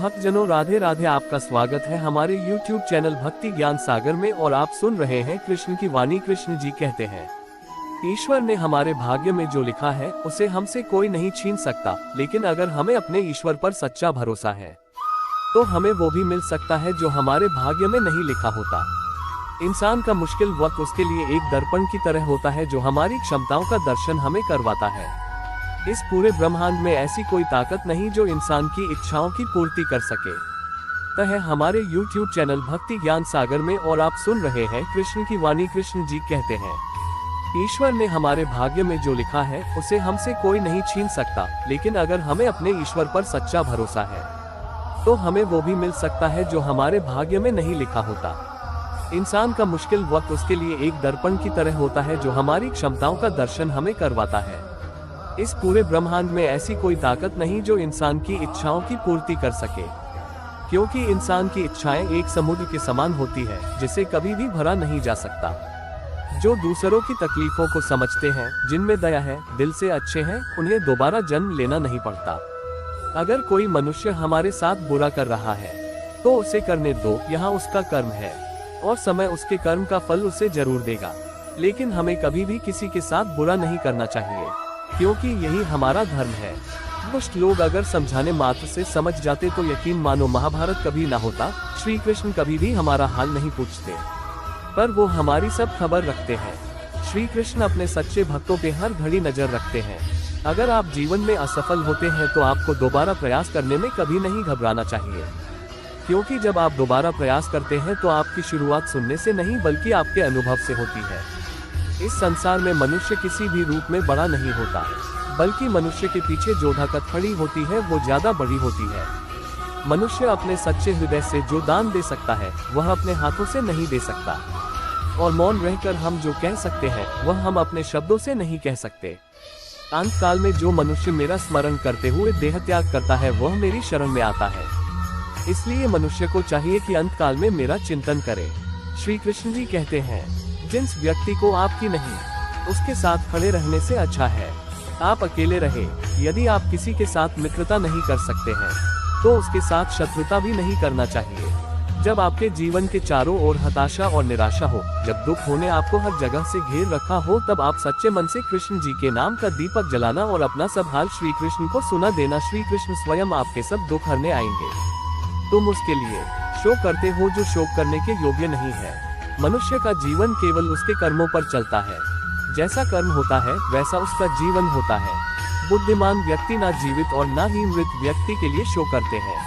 भक्तजनों, राधे राधे। आपका स्वागत है हमारे YouTube चैनल भक्ति ज्ञान सागर में और आप सुन रहे हैं कृष्ण की वाणी। कृष्ण जी कहते हैं, ईश्वर ने हमारे भाग्य में जो लिखा है उसे हमसे कोई नहीं छीन सकता, लेकिन अगर हमें अपने ईश्वर पर सच्चा भरोसा है तो हमें वो भी मिल सकता है जो हमारे भाग्य में नहीं लिखा होता। इंसान का मुश्किल वक्त उसके लिए एक दर्पण की तरह होता है जो हमारी क्षमताओं का दर्शन हमें करवाता है। इस पूरे ब्रह्मांड में ऐसी कोई ताकत नहीं जो इंसान की इच्छाओं की पूर्ति कर सके। तह हमारे YouTube चैनल भक्ति ज्ञान सागर में और आप सुन रहे हैं कृष्ण की वाणी। कृष्ण जी कहते हैं, ईश्वर ने हमारे भाग्य में जो लिखा है उसे हमसे कोई नहीं छीन सकता, लेकिन अगर हमें अपने ईश्वर पर सच्चा भरोसा है तो हमें वो भी मिल सकता है जो हमारे भाग्य में नहीं लिखा होता। इंसान का मुश्किल वक्त उसके लिए एक दर्पण की तरह होता है जो हमारी क्षमताओं का दर्शन हमें करवाता है। इस पूरे ब्रह्मांड में ऐसी कोई ताकत नहीं जो इंसान की इच्छाओं की पूर्ति कर सके, क्योंकि इंसान की इच्छाएं एक समुद्र के समान होती है जिसे कभी भी भरा नहीं जा सकता। जो दूसरों की तकलीफों को समझते हैं, जिनमें दया है, दिल से अच्छे हैं, उन्हें दोबारा जन्म लेना नहीं पड़ता। अगर कोई मनुष्य हमारे साथ बुरा कर रहा है तो उसे करने दो, यहाँ उसका कर्म है और समय उसके कर्म का फल उसे जरूर देगा। लेकिन हमें कभी भी किसी के साथ बुरा नहीं करना चाहिए, क्योंकि यही हमारा धर्म है। दुष्ट लोग अगर समझाने मात्र से समझ जाते तो यकीन मानो महाभारत कभी ना होता। श्री कृष्ण कभी भी हमारा हाल नहीं पूछते, पर वो हमारी सब खबर रखते हैं। श्री कृष्ण अपने सच्चे भक्तों पे हर घड़ी नजर रखते हैं। अगर आप जीवन में असफल होते हैं तो आपको दोबारा प्रयास करने में कभी नहीं घबराना चाहिए, क्योंकि जब आप दोबारा प्रयास करते हैं तो आपकी शुरुआत सुनने से नहीं बल्कि आपके अनुभव से होती है। इस संसार में मनुष्य किसी भी रूप में बड़ा नहीं होता, बल्कि मनुष्य के पीछे जो ताकत खड़ी होती है वो ज्यादा बड़ी होती है। मनुष्य अपने सच्चे हृदय से जो दान दे सकता है वह अपने हाथों से नहीं दे सकता, और मौन रहकर हम जो कह सकते हैं वह हम अपने शब्दों से नहीं कह सकते। अंत काल में जो मनुष्य मेरा स्मरण करते हुए देह त्याग करता है वह मेरी शरण में आता है। इसलिए मनुष्य को चाहिए कि अंत काल में मेरा चिंतन करे। श्री कृष्ण जी कहते हैं, जिस व्यक्ति को आपकी नहीं उसके साथ खड़े रहने से अच्छा है आप अकेले रहे। यदि आप किसी के साथ मित्रता नहीं कर सकते हैं तो उसके साथ शत्रुता भी नहीं करना चाहिए। जब आपके जीवन के चारों ओर हताशा और निराशा हो, जब दुख होने आपको हर जगह से घेर रखा हो, तब आप सच्चे मन से कृष्ण जी के नाम का दीपक जलाना और अपना सब हाल श्री कृष्ण को सुना देना। श्री कृष्ण स्वयं आपके सब दुख हरने आएंगे। तुम उसके लिए शोक करते हो जो शोक करने के योग्य नहीं है। मनुष्य का जीवन केवल उसके कर्मों पर चलता है। जैसा कर्म होता है वैसा उसका जीवन होता है। बुद्धिमान व्यक्ति ना जीवित और ना ही मृत व्यक्ति के लिए शोक करते हैं।